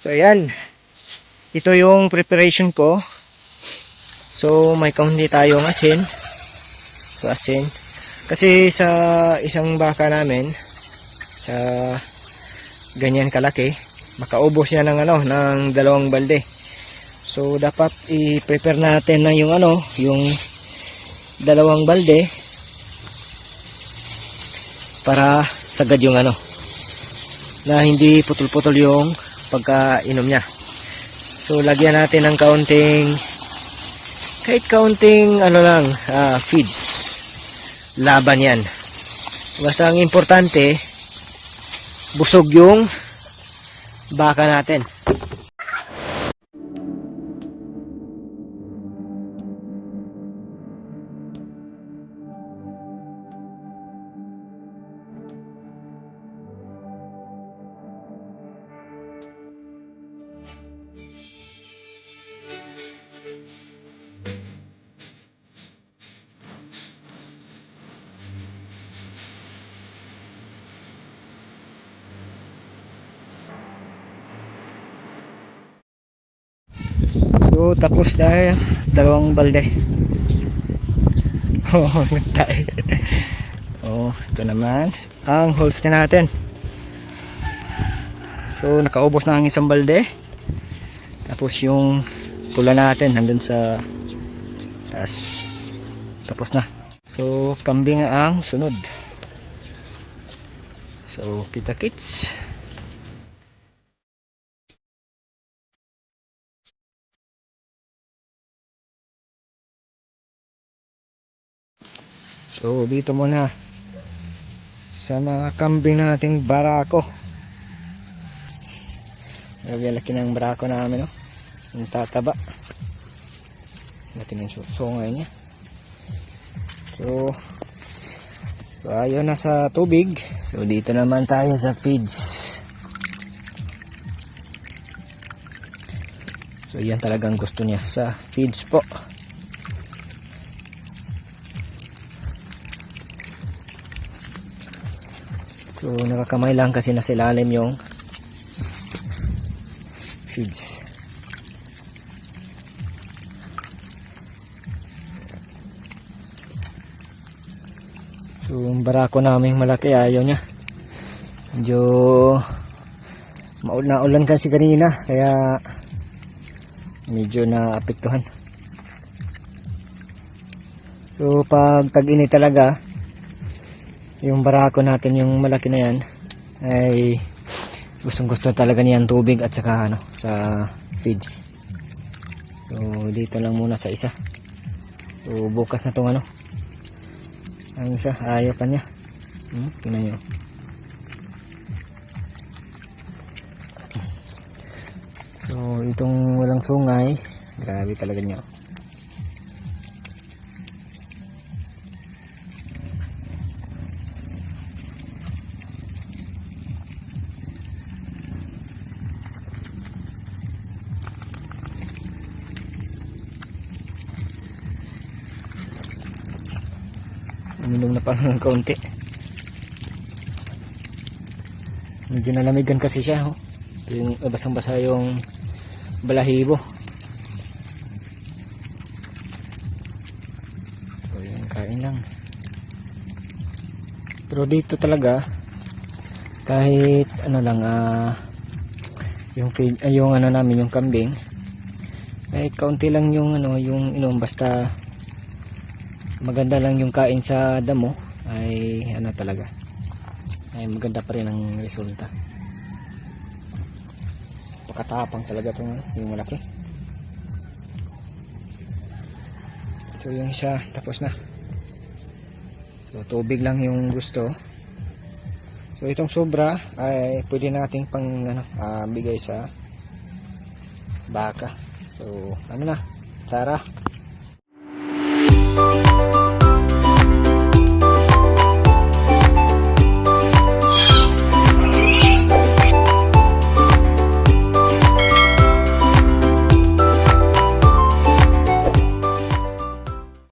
So ayan, ito yung preparation ko. So may kaunti tayong asin. So asin, kasi sa isang baka namin, sa ganyan kalaki, makaubos siya ng ng 2 balde. So dapat i-prepare natin na yung yung 2 balde para sagad yung na hindi putol-putol yung pagkainom niya. So lagyan natin ng kahit kaunting feeds. Laban yan. Basta ang importante, busog yung baka natin. So tapos na 2 balde. Oh, nagtay. Oh, ito naman ang holes na natin. So nakaubos na ang 1 balde. Tapos yung pula natin nandun sa taas. Tapos na. So kambing ang sunod. So kita kits. So dito muna sa mga kambing nating barako. Laki ng barako namin, yung tataba. Laki ng sungay niya. So ayaw na sa tubig. So dito naman tayo sa feeds. So yan talagang gusto niya sa feeds po. So nakakamay lang kasi nasa ilalim yung feeds. So yung barako namin malaki, ayaw niya. Medyo maulan kasi kanina, kaya medyo naapektuhan. So pag tag-init talaga, yung barako natin, yung malaki na yan, ay gustong-gusto talaga niyan tubig at saka sa feeds. So dito lang muna sa isa. So bukas na tong ang isa, ayaw pa niya. Tingnan nyo. So itong walang sungay, grabe talaga niya. Uminom na parang ng kaunti. Medyo nalamigan kasi siya, yung basang-basa yung balahibo. So yan, kain lang. Pero dito talaga kahit yung feed, yung namin, yung kambing, kahit kaunti lang yung yung inom, basta maganda lang yung kain sa damo, ay talaga ay maganda pa rin ang resulta. Makatapang talaga itong yung malaki. So yung isa tapos na. So tubig lang yung gusto. So itong sobra ay pwede nating pang bigay sa baka. So tara.